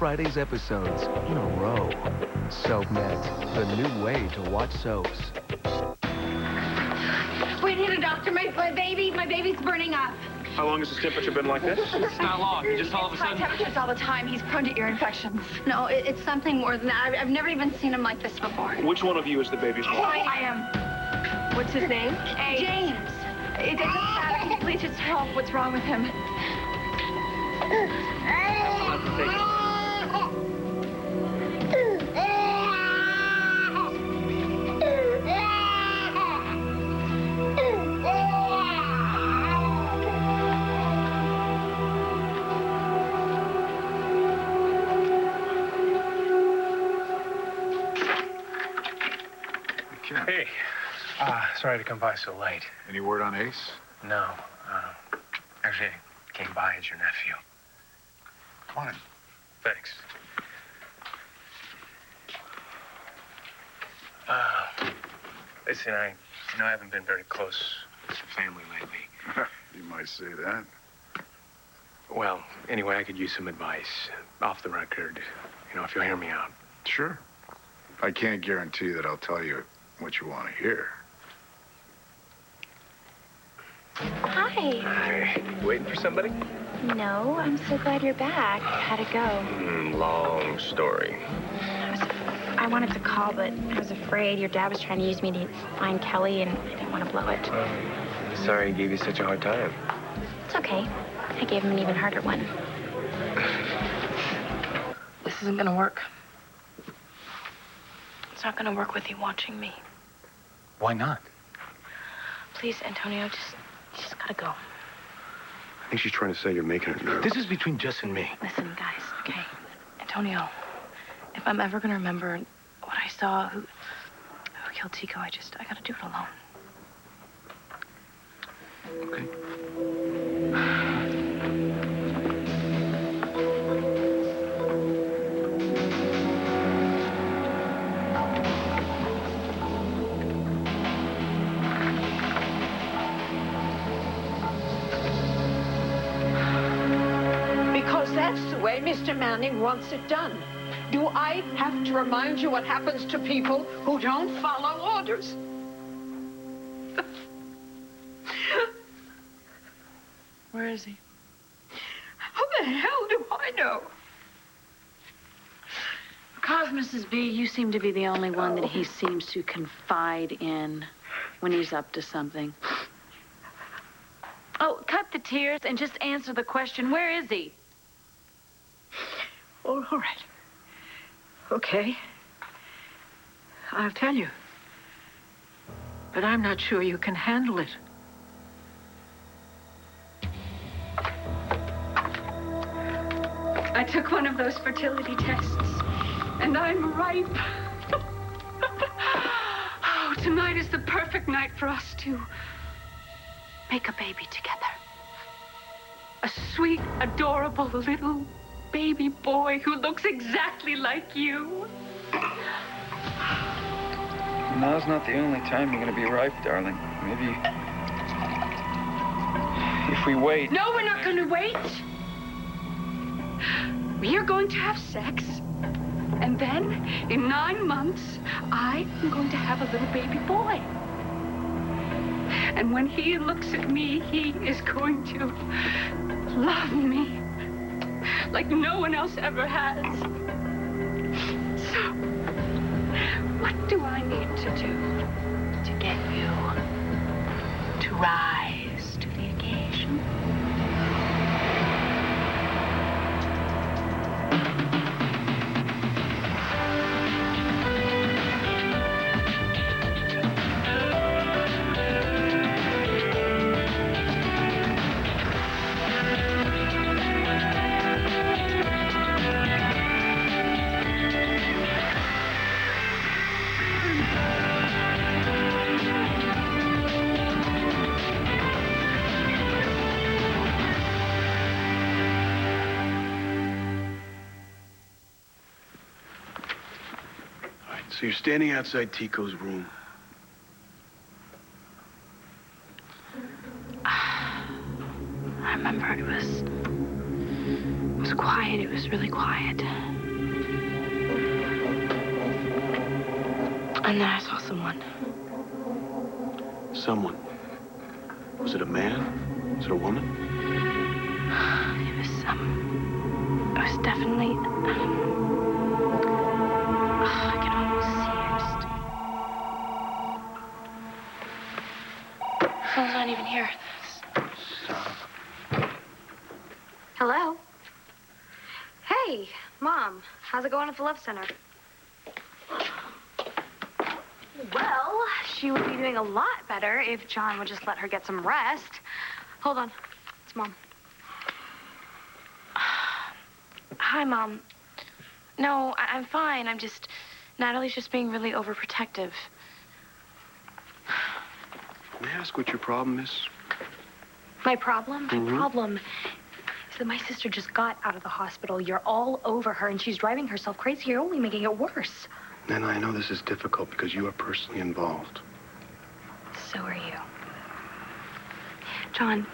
Friday's episodes in a row. SoapNet, the new way to watch soaps. We need a doctor. My baby's burning up. How long has his temperature been like this? It's not long. He just all of a sudden... High temperatures all the time. He's prone to ear infections. No, it's something more than that. I've never even seen him like this before. Which one of you is the baby's mom? I am. What's his name? James. It doesn't matter. Can you please just tell what's wrong with him? Hey, sorry to come by so late. Any word on Ace? No, actually, I came by as your nephew. Come on. Thanks. Listen, I haven't been very close with the family lately. You might say that. Well, anyway, I could use some advice off the record, if you'll hear me out. Sure. I can't guarantee that I'll tell you what you want to hear. Hi. Hi. You waiting for somebody? No, I'm so glad you're back. How'd it go? Long story. I wanted to call, but I was afraid your dad was trying to use me to find Kelly, and I didn't want to blow it. Sorry he gave you such a hard time. It's okay. I gave him an even harder one. This isn't gonna work. It's not gonna work with you watching me. Why not? Please, Antonio, just gotta go. I think she's trying to say you're making her nervous. This is between Jess and me. Listen, guys, okay? Antonio, if I'm ever gonna remember what I saw, who killed Tico, I gotta do it alone. Okay. That's the way Mr. Manning wants it done. Do I have to remind you what happens to people who don't follow orders? Where is he? How the hell do I know? Because, Mrs. B, you seem to be the only one that he seems to confide in when he's up to something. Oh, cut the tears and just answer the question. Where is he? Oh, all right. Okay. I'll tell you. But I'm not sure you can handle it. I took one of those fertility tests, and I'm ripe. Oh, tonight is the perfect night for us to make a baby together. A sweet, adorable little baby boy who looks exactly like you. Now's not the only time you're gonna be ripe, darling. Maybe if we wait. No, we're not going to wait. We are going to have sex. And then, in 9 months, I am going to have a little baby boy. And when he looks at me, he is going to love me like no one else ever has. So, what do I need to do to get you to rise to the occasion? So you're standing outside Tico's room. I remember it was quiet. It was really quiet. And then I saw someone. Someone. Was it a man? Was it a woman? It was definitely... I can almost see it. Phone's not even here. Hello? Hey, Mom. How's it going at the Love Center? Well, she would be doing a lot better if John would just let her get some rest. Hold on. It's Mom. Hi, Mom. No, I'm fine. Natalie's just being really overprotective. May I ask what your problem is? My problem? My problem is that my sister just got out of the hospital. You're all over her, and she's driving herself crazy. You're only making it worse. Nana, I know this is difficult because you are personally involved. So are you. John,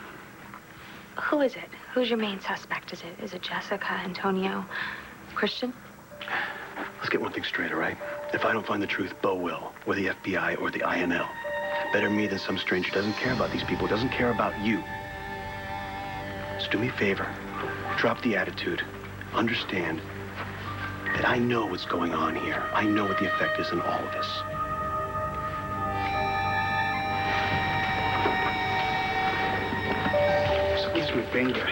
who is it? Who's your main suspect? Is it Jessica, Antonio, Christian? Let's get one thing straight, all right? If I don't find the truth, Bo will, or the FBI, or the INL. Better me than some stranger who doesn't care about these people, doesn't care about you. So do me a favor. Drop the attitude. Understand that I know what's going on here. I know what the effect is on all of us. Excuse me, Bingo.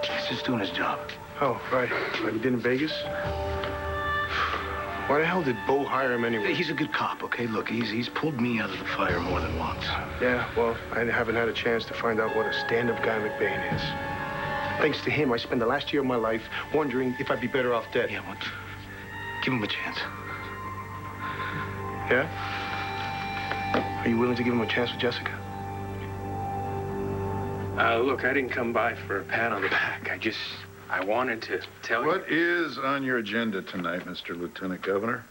He's just doing his job. Oh, right. Like we did in Vegas? Why the hell did Bo hire him anyway? He's a good cop, okay? Look, he's pulled me out of the fire more than once. Yeah, well, I haven't had a chance to find out what a stand-up guy McBain is. Thanks to him, I spent the last year of my life wondering if I'd be better off dead. Yeah, well, give him a chance. Yeah? Are you willing to give him a chance with Jessica? Look, I didn't come by for a pat on the back. I wanted to tell you. What is on your agenda tonight, Mr. Lieutenant Governor?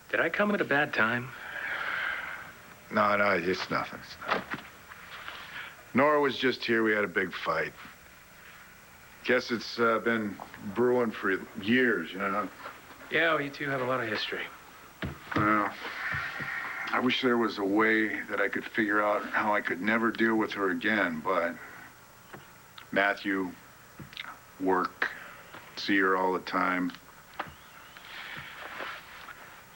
Did I come at a bad time? No, it's nothing. It's nothing. Nora was just here. We had a big fight. Guess it's been brewing for years, you know? Yeah, well, you two have a lot of history. Well, I wish there was a way that I could figure out how I could never deal with her again, but Matthew, work, see her all the time.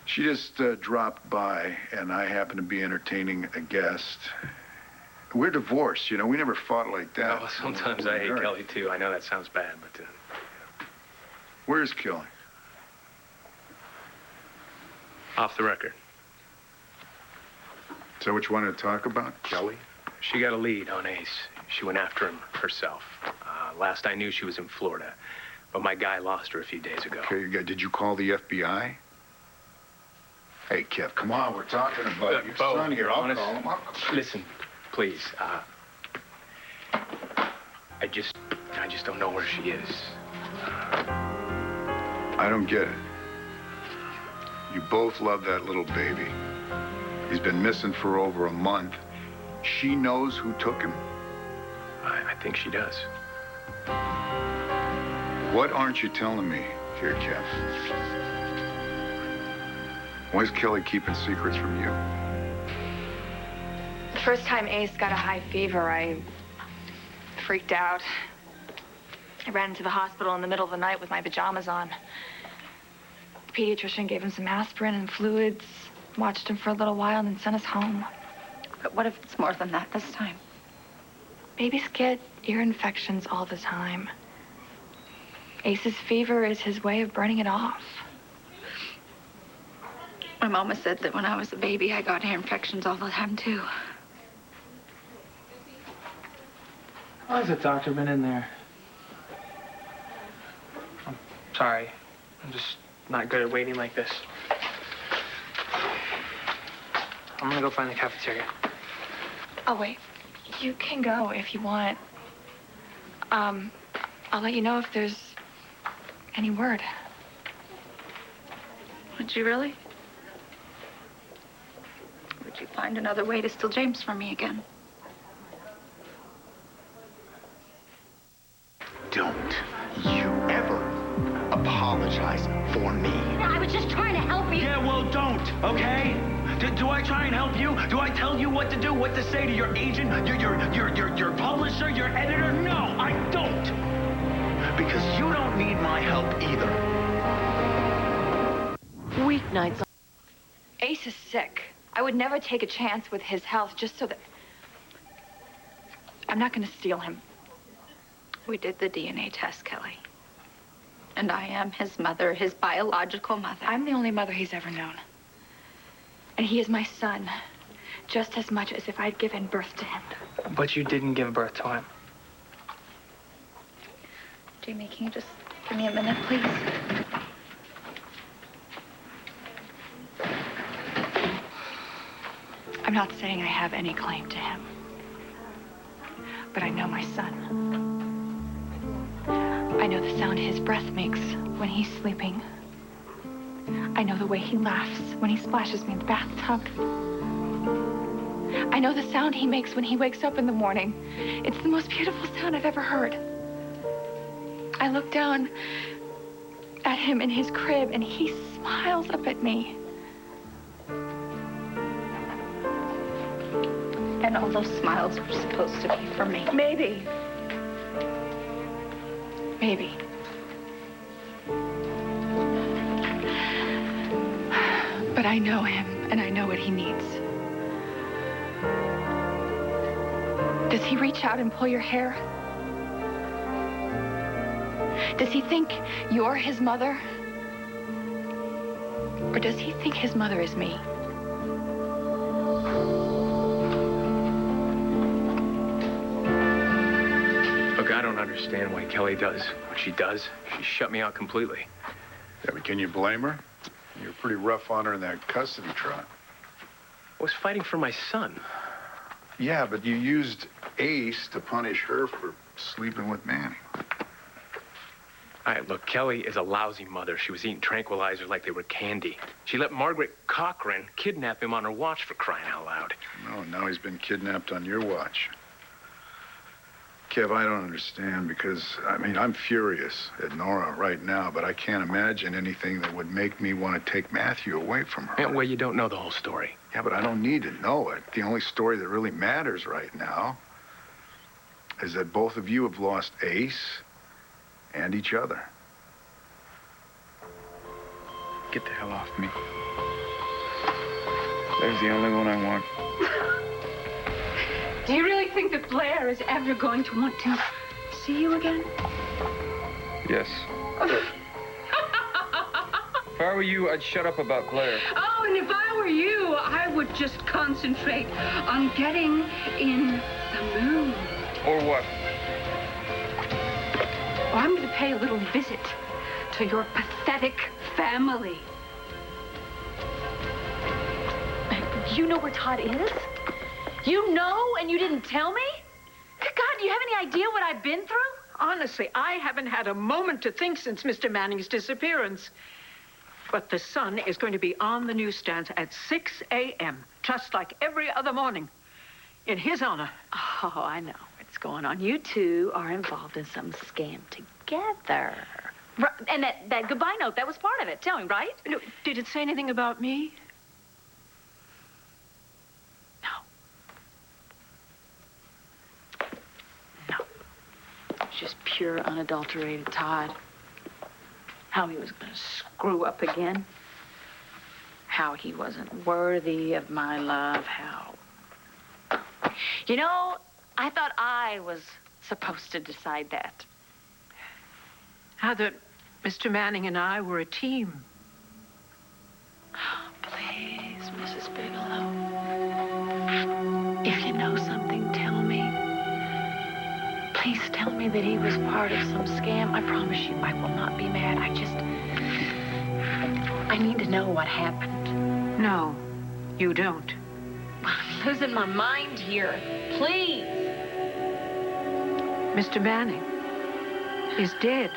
She just dropped by, and I happened to be entertaining a guest. We're divorced, you know. We never fought like that. Oh, sometimes I hate Kelly, too. I know that sounds bad, but... Where's Kelly? Off the record. Is that what you wanted to talk about? Kelly? She got a lead on Ace. She went after him herself. Last I knew, she was in Florida. But my guy lost her a few days ago. Okay, did you call the FBI? Hey, Kev, come on. We're talking about your son here. I'll call him. Listen, please. I just don't know where she is. I don't get it. You both love that little baby. He's been missing for over a month. She knows who took him. I think she does. What aren't you telling me here, Kev? Why is Kelly keeping secrets from you? The first time Ace got a high fever, I freaked out. I ran into the hospital in the middle of the night with my pajamas on. The pediatrician gave him some aspirin and fluids, watched him for a little while, and then sent us home. But what if it's more than that this time? Babies get ear infections all the time. Ace's fever is his way of burning it off. My mama said that when I was a baby, I got ear infections all the time, too. Why has the doctor been in there? I'm sorry. I'm just not good at waiting like this. I'm gonna go find the cafeteria. Oh, wait. You can go if you want. I'll let you know if there's any word. Would you really? Would you find another way to steal James from me again? Don't you ever apologize for me. I was just trying to help you. Yeah, well, don't, okay? Do I try and help you? Do I tell you what to do, what to say to your agent, your publisher, your editor? No, I don't. Because you don't need my help either. Weeknights. Ace is sick. I would never take a chance with his health just so that... I'm not going to steal him. We did the DNA test, Kelly. And I am his mother, his biological mother. I'm the only mother he's ever known. And he is my son, just as much as if I'd given birth to him. But you didn't give birth to him. Jamie, can you just give me a minute, please? I'm not saying I have any claim to him. But I know my son. I know the sound his breath makes when he's sleeping. I know the way he laughs when he splashes me in the bathtub. I know the sound he makes when he wakes up in the morning. It's the most beautiful sound I've ever heard. I look down at him in his crib and he smiles up at me. And all those smiles were supposed to be for me. Maybe. Maybe. But I know him, and I know what he needs. Does he reach out and pull your hair? Does he think you're his mother? Or does he think his mother is me? Look, I don't understand why Kelly does what she does. She shut me out completely. Yeah, but can you blame her? You were pretty rough on her in that custody trot. I was fighting for my son. Yeah, but you used Ace to punish her for sleeping with Manny. All right, look, Kelly is a lousy mother. She was eating tranquilizers like they were candy. She let Margaret Cochran kidnap him on her watch, for crying out loud. No, now he's been kidnapped on your watch. Kev, I don't understand because, I mean, I'm furious at Nora right now, but I can't imagine anything that would make me want to take Matthew away from her. Yeah, well, you don't know the whole story. Yeah, but I don't need to know it. The only story that really matters right now is that both of you have lost Ace and each other. Get the hell off me. There's the only one I want. Do you really think that Blair is ever going to want to see you again? Yes. If I were you, I'd shut up about Blair. Oh, and if I were you, I would just concentrate on getting in the mood. Or what? Oh, I'm going to pay a little visit to your pathetic family. You know where Todd is? You know, and you didn't tell me? Good God, do you have any idea what I've been through? Honestly, I haven't had a moment to think since Mr. Manning's disappearance. But the Sun is going to be on the newsstands at 6 a.m., just like every other morning, in his honor. Oh, I know what's going on. You two are involved in some scam together. And that goodbye note, that was part of it. Tell me, right? No, did it say anything about me? Just pure, unadulterated Todd. How he was going to screw up again. How he wasn't worthy of my love. How... You know, I thought I was supposed to decide that. How that Mr. Manning and I were a team. Oh, please, Mrs. Bigelow. If you know something, tell me. Please tell me that he was part of some scam. I promise you I will not be mad. I need to know what happened. No, you don't. I'm losing my mind here. Please. Mr. Manning is dead.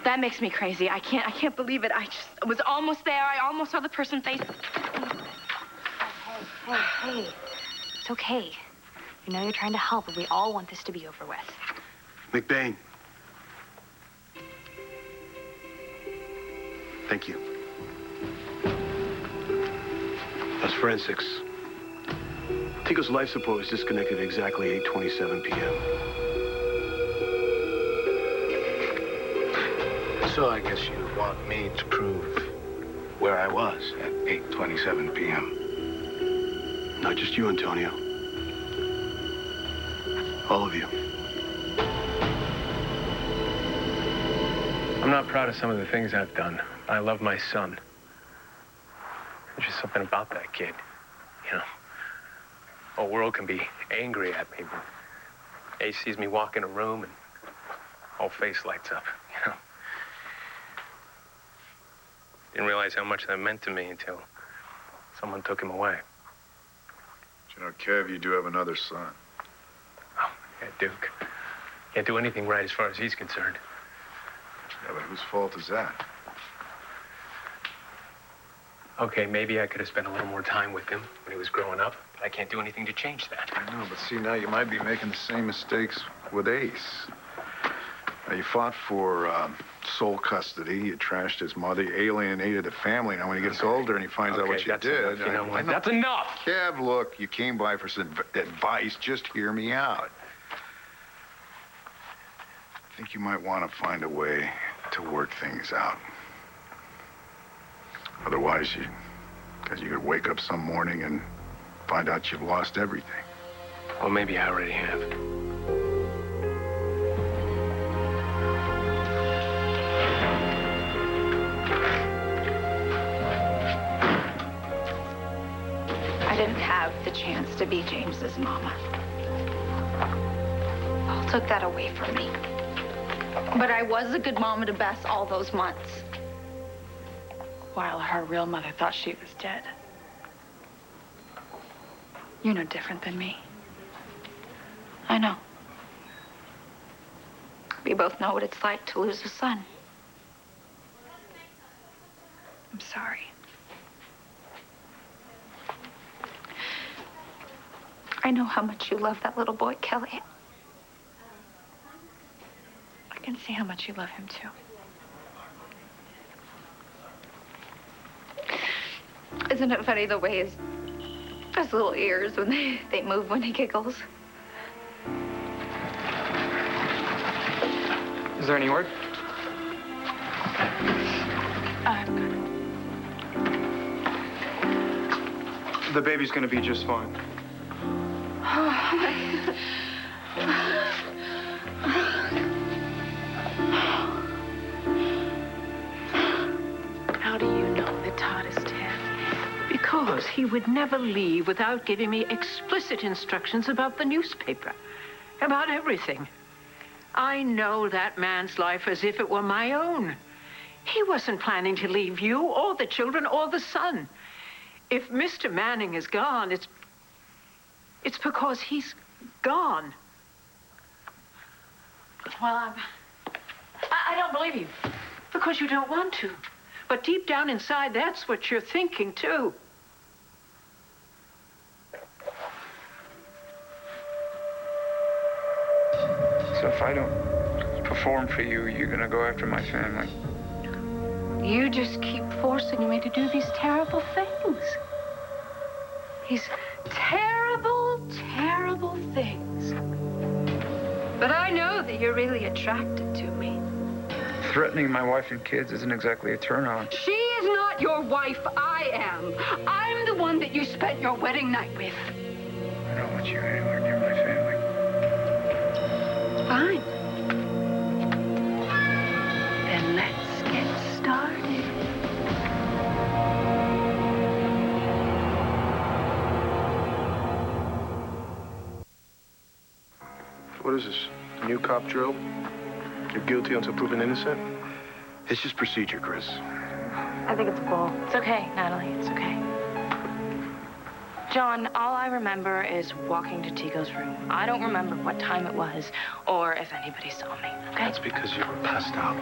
That makes me crazy. I can't believe it. I was almost there. I almost saw the person face. Hey. It's okay. You know you're trying to help, and we all want this to be over with. McBain. Thank you. That's forensics. Tico's life support was disconnected at exactly 8:27 p.m. So I guess you want me to prove where I was at 8:27 p.m. Not just you, Antonio. All of you. I'm not proud of some of the things I've done. I love my son. There's just something about that kid, you know. The whole world can be angry at me, but Ace sees me walk in a room and whole face lights up, you know. Didn't realize how much that meant to me until someone took him away. You know, Kev, you do have another son. Oh, yeah, Duke. Can't do anything right as far as he's concerned. Yeah, but whose fault is that? Okay, maybe I could have spent a little more time with him when he was growing up, but I can't do anything to change that. I know, but see, now you might be making the same mistakes with Ace. Now, you fought for sole custody, you trashed his mother, you alienated the family. Now, when he gets older and he finds out what you did... Enough, you know what? That's enough! Kev, look, you came by for some advice. Just hear me out. I think you might want to find a way to work things out. Otherwise, because you could wake up some morning and find out you've lost everything. Well, maybe I already have. I didn't have the chance to be James's mama. Paul took that away from me. But I was a good mama to Bess all those months. While her real mother thought she was dead. You're no different than me. I know. We both know what it's like to lose a son. I'm sorry. I know how much you love that little boy, Kelly. I can see how much you love him, too. Isn't it funny the way his little ears, when they move when he giggles? Is there any word? The baby's gonna be just fine. How do you know that Todd is dead? Because he would never leave without giving me explicit instructions about the newspaper, about everything. I know that man's life as if it were my own. He wasn't planning to leave you or the children or the son. If Mr. Manning is gone, it's because he's gone. Well, I don't believe you. Because you don't want to. But deep down inside, that's what you're thinking, too. So if I don't perform for you, you're gonna go after my family. You just keep forcing me to do these terrible things. These terrible, terrible things. But I know that you're really attracted to me. Threatening my wife and kids isn't exactly a turn-on. She is not your wife. I am. I'm the one that you spent your wedding night with. I don't want you anywhere near my family. Fine. Then let's get started. What is this? New cop drill? You're guilty until proven innocent? It's just procedure, Chris. I think it's cool. It's okay, Natalie. It's okay. John, all I remember is walking to Tico's room. I don't remember what time it was or if anybody saw me, okay? That's because you were passed out.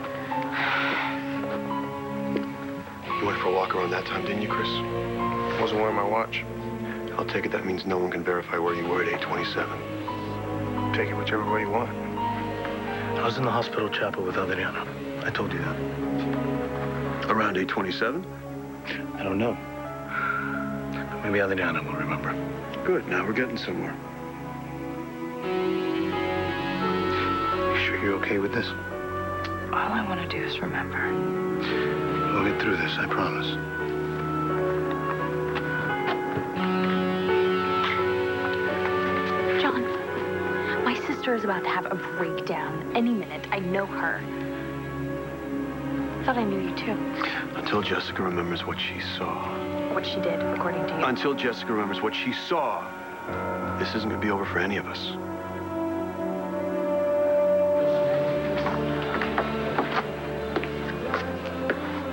You went for a walk around that time, didn't you, Chris? Wasn't wearing my watch. I'll take it that means no one can verify where you were at 827. Take it whichever way you want. I was in the hospital chapel with Adriana. I told you that. Around 827? I don't know. Maybe Adriana will remember. Good, now we're getting somewhere. You sure you're okay with this? All I want to do is remember. We'll get through this, I promise. John, my sister is about to have a breakdown any minute. I know her. Thought I knew you too. Until Jessica remembers what she saw. What she did, according to you. Until Jessica remembers what she saw, this isn't going to be over for any of us.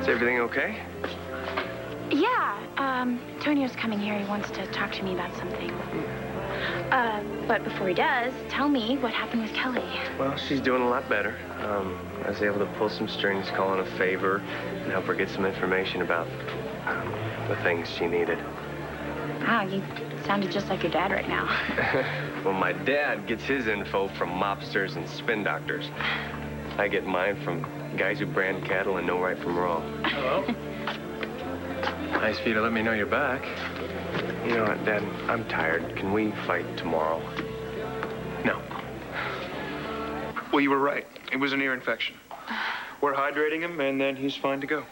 Is everything okay? Yeah, Tonio's coming here. He wants to talk to me about something. But before he does, tell me what happened with Kelly. Well, she's doing a lot better. I was able to pull some strings, call in a favor, and help her get some information about the things she needed. Wow, you sounded just like your dad right now. Well, my dad gets his info from mobsters and spin doctors. I get mine from guys who brand cattle and know right from wrong. Hello? Nice of you to let me know you're back. You know what, Dad? I'm tired. Can we fight tomorrow? No. Well, you were right. It was an ear infection. We're hydrating him, and then he's fine to go.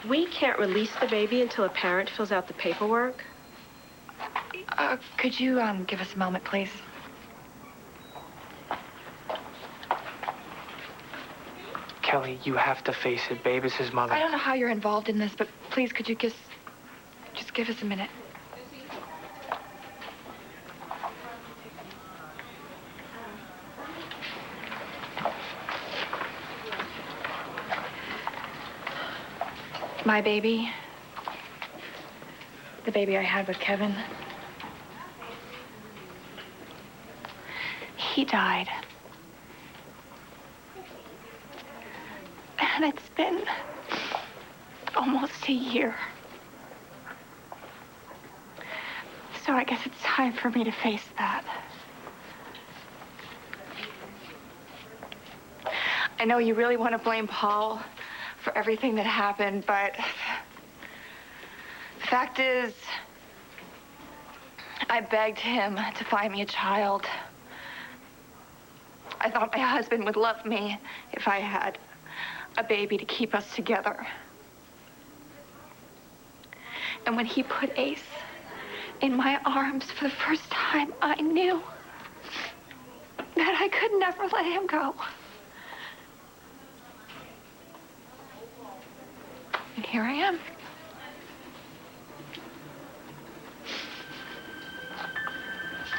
We can't release the baby until a parent fills out the paperwork. Could you, give us a moment, please? Kelly, you have to face it. Babe is his mother. I don't know how you're involved in this, but please, could you just give us a minute? My baby, the baby I had with Kevin, he died. And it's been almost a year. So I guess it's time for me to face that. I know you really want to blame Paul for everything that happened, but the fact is, I begged him to find me a child. I thought my husband would love me if I had a baby to keep us together. And when he put Ace in my arms for the first time, I knew that I could never let him go. And here I am.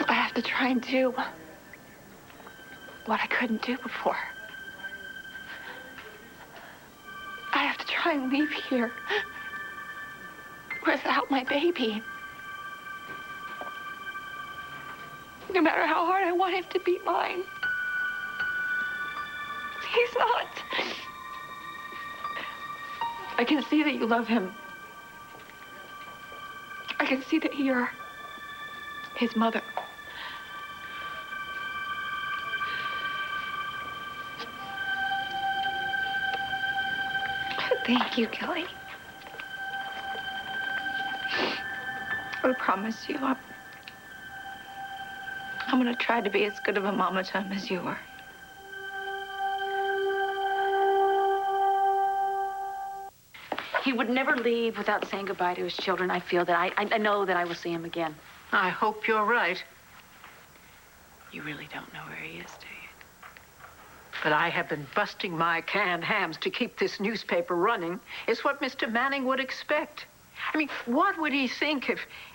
I have to try and do what I couldn't do before. I have to try and leave here without my baby. No matter how hard I want him to be mine, he's not. I can see that you love him. I can see that you're his mother. Thank you, Kelly. I promise you, I'm gonna try to be as good of a mama to him as you were. He would never leave without saying goodbye to his children. I feel that I know that I will see him again. I hope you're right. You really don't know where he is, do you? But I have been busting my canned hams to keep this newspaper running. It's what Mr. Manning would expect. I mean, what would he think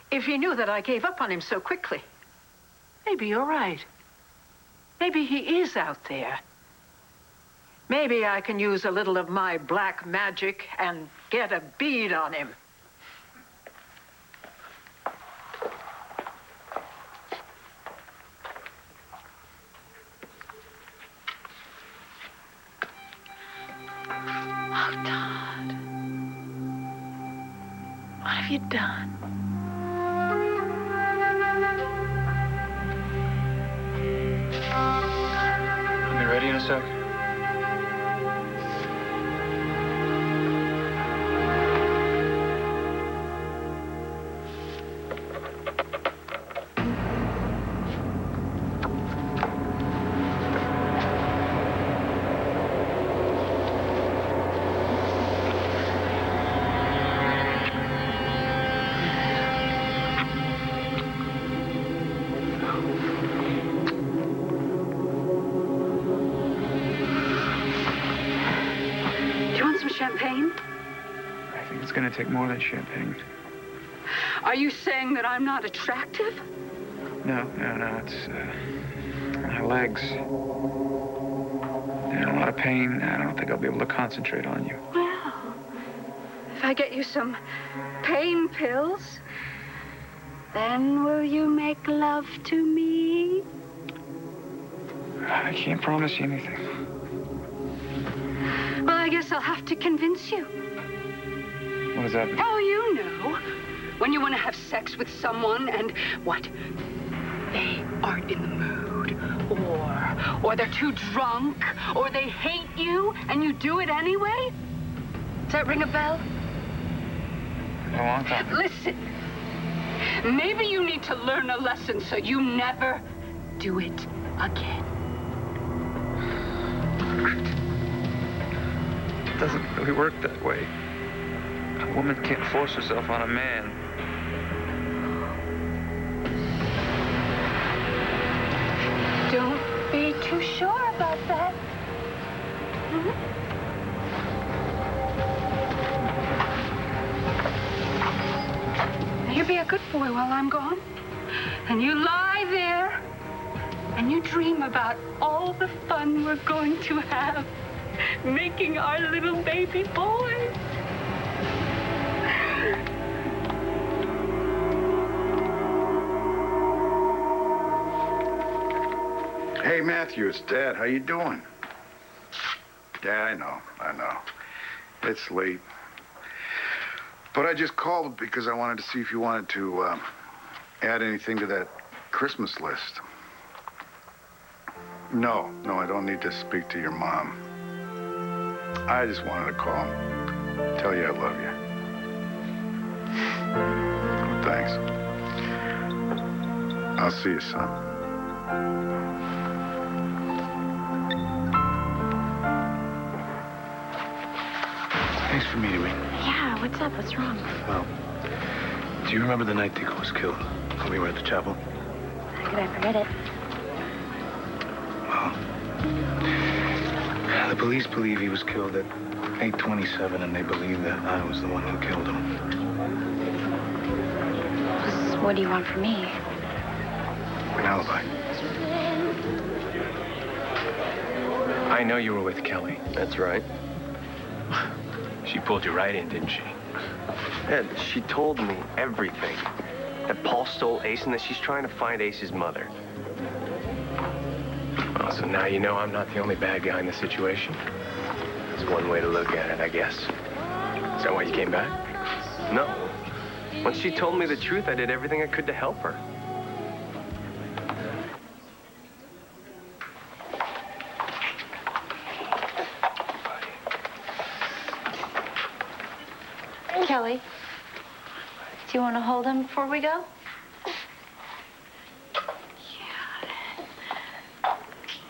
if he knew that I gave up on him so quickly? Maybe you're right. Maybe he is out there. Maybe I can use a little of my black magic and get a bead on him. have you done? I'll be ready in a sec. Champagne? I think it's gonna take more than champagne. Are you saying that I'm not attractive? No. It's my legs. They're in a lot of pain. I don't think I'll be able to concentrate on you. Well, if I get you some pain pills, then will you make love to me? I can't promise you anything. Well, I guess I'll have to convince you. What does that mean? Oh, you know. When you want to have sex with someone and what? They aren't in the mood. Or they're too drunk. Or they hate you and you do it anyway? Does that ring a bell? A long time. Listen. Maybe you need to learn a lesson so you never do it again. It doesn't really work that way. A woman can't force herself on a man. Don't be too sure about that. Now, you be a good boy while I'm gone. And you lie there and you dream about all the fun we're going to have making our little baby boy. Hey, Matthew, it's Dad. How you doing? Yeah, I know. It's late. But I just called because I wanted to see if you wanted to add anything to that Christmas list. No, I don't need to speak to your mom. I just wanted to call and tell you I love you. Well, thanks. I'll see you, son. Thanks for meeting me. Yeah, what's up? What's wrong? Well, do you remember the night Tico was killed when we were at the chapel? How could I forget it? Well, the police believe he was killed at 8:27, and they believe that I was the one who killed him. What do you want from me? An alibi. I know you were with Kelly. That's right. She pulled you right in, didn't she? Ed, she told me everything. That Paul stole Ace and that she's trying to find Ace's mother. Well, so now you know I'm not the only bad guy in the situation. That's one way to look at it, I guess. Is that why you came back? No. Once she told me the truth, I did everything I could to help her. Kelly, do you want to hold him before we go? Yeah.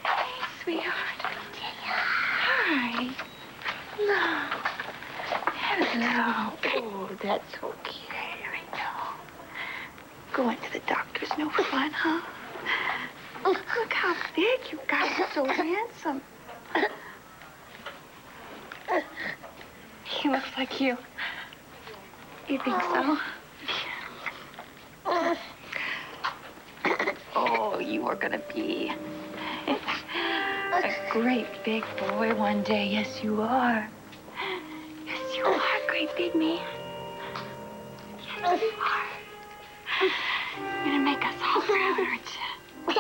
Hey, sweetheart. Hi. No. Hello. Oh, that's okay. I know. Going to the doctor's no fun, huh? Look how big you got. You're so handsome. He looks like you. You think so? Oh, you are gonna be a great big boy one day. Yes, you are. Yes, you are, great big man. Yes, you are. You're gonna make us all proud, aren't you?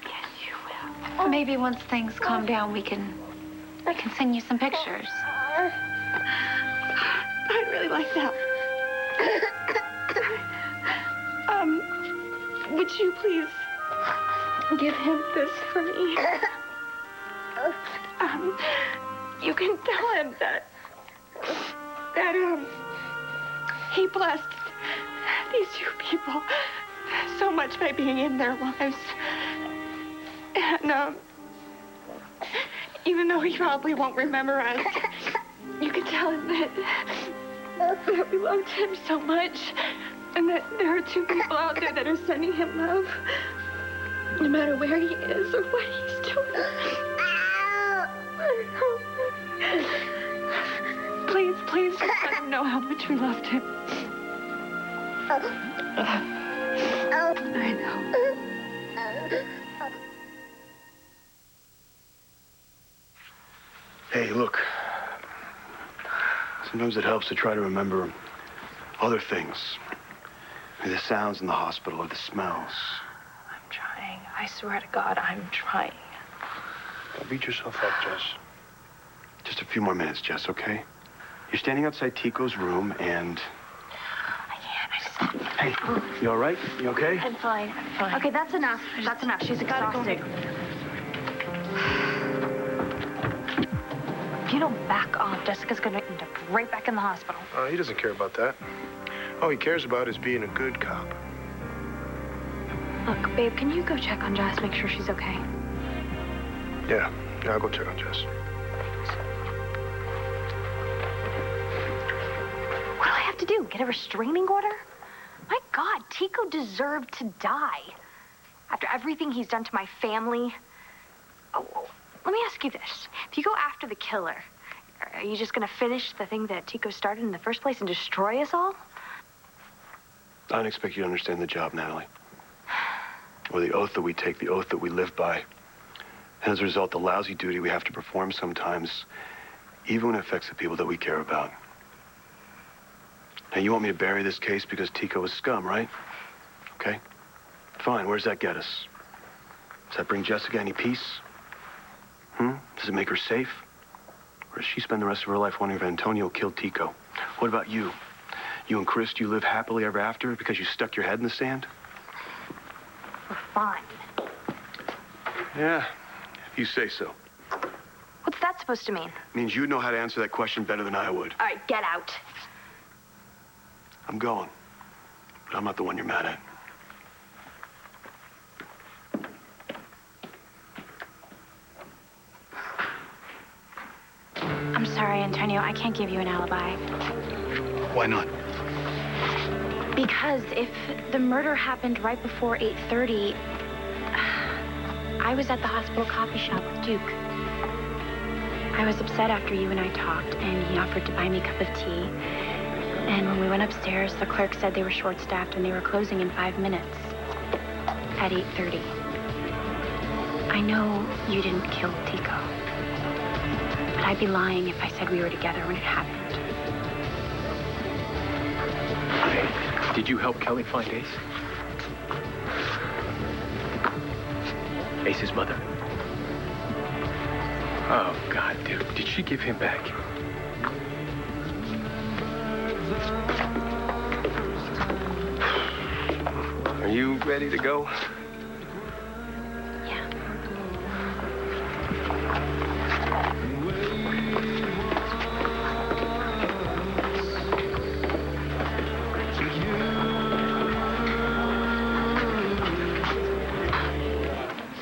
Yes, you will. Maybe once things calm down, I can send you some pictures. I'd really like that. Would you please give him this for me? You can tell him that he blessed these two people so much by being in their lives. And, even though he probably won't remember us, you can tell him that we loved him so much, and that there are two people out there that are sending him love, no matter where he is or what he's doing. Please just let him know how much we loved him. I know. Hey, look. Sometimes it helps to try to remember other things. Maybe the sounds in the hospital or the smells. I'm trying. I swear to God, I'm trying. Don't beat yourself up, Jess. Just a few more minutes, Jess, okay? You're standing outside Tico's room and... I can't. Hey, you all right? You okay? I'm fine. Okay, that's enough. That's enough. She's exhausted. If you don't back off, Jessica's gonna end up right back in the hospital. He doesn't care about that. All he cares about is being a good cop. Look, babe, can you go check on Jess, make sure she's okay? Yeah, I'll go check on Jess. What do I have to do? Get a restraining order? My God, Tico deserved to die. After everything he's done to my family. Oh, let me ask you this. If you go after the killer, are you just gonna finish the thing that Tico started in the first place and destroy us all? I don't expect you to understand the job, Natalie. Or the oath that we take, the oath that we live by. And as a result, the lousy duty we have to perform sometimes, even when it affects the people that we care about. Now, you want me to bury this case because Tico is scum, right? Okay. Fine, where does that get us? Does that bring Jessica any peace? Does it make her safe? Or does she spend the rest of her life wondering if Antonio killed Tico? What about you? You and Chris, do you live happily ever after because you stuck your head in the sand? For fun. Yeah, if you say so. What's that supposed to mean? It means you know how to answer that question better than I would. All right, get out. I'm going. But I'm not the one you're mad at. I'm sorry, Antonio. I can't give you an alibi. Why not? Because if the murder happened right before 8:30, I was at the hospital coffee shop with Duke. I was upset after you and I talked, and he offered to buy me a cup of tea. And when we went upstairs, the clerk said they were short-staffed and they were closing in 5 minutes at 8:30. I know you didn't kill Tico, but I'd be lying if I said we were together when it happened. Did you help Kelly find Ace? Ace's mother? Oh, God, dude. Did she give him back? Are you ready to go? Yeah.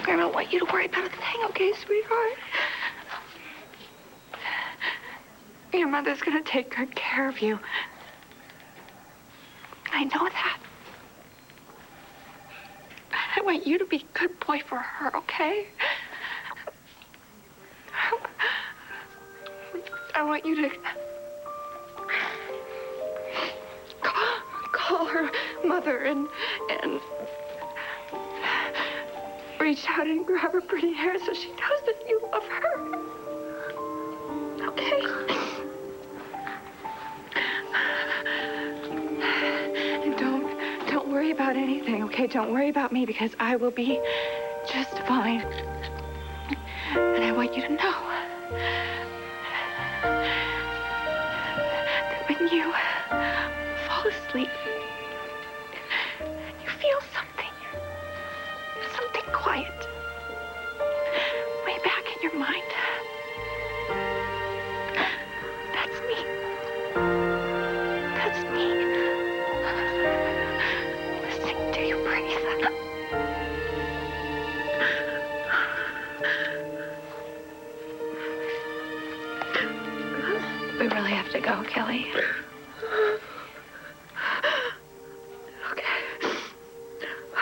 I don't want you to worry about a thing, okay, sweetheart? Your mother's gonna take good care of you. I know that. I want you to be a good boy for her, okay? I want you to call her mother and reach out and grab her pretty hair so she knows that you love her. Okay? And don't worry about anything, okay? Don't worry about me because I will be just fine. And I want you to know that when you fall fall asleep, you feel something. Something quiet. Way back in your mind. That's me. That's me. Listening to you breathe. We really have to go, Kelly. Okay.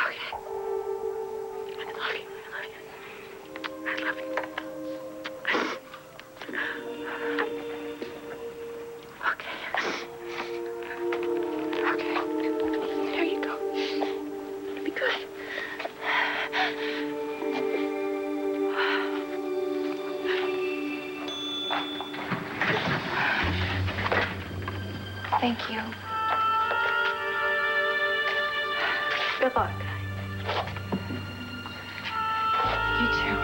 Okay. I love you. I love you. Okay. Okay. There you go. Be good. Thank you. Good luck. You too.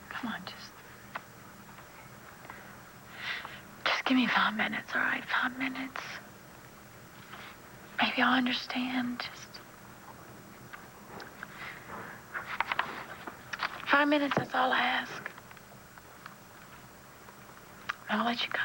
Come on, just give me 5 minutes, all right? 5 minutes. Maybe I'll understand. Just 5 minutes, that's all I ask. I'll let you go.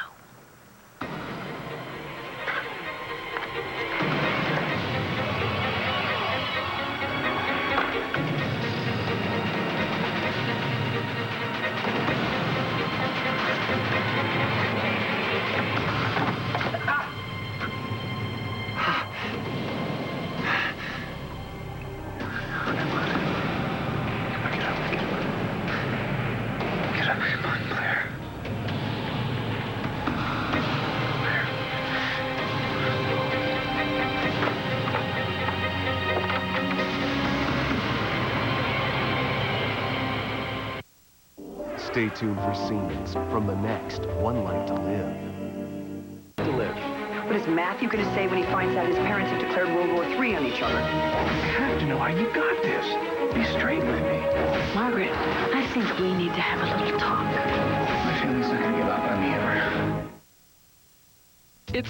Stay tuned for scenes from the next One Life to Live. What is Matthew going to say when he finds out his parents have declared World War III on each other? You have to know how you got this. Be straight with me. Margaret, I think we need to have a little talk. My family's not going to give up on me ever. It's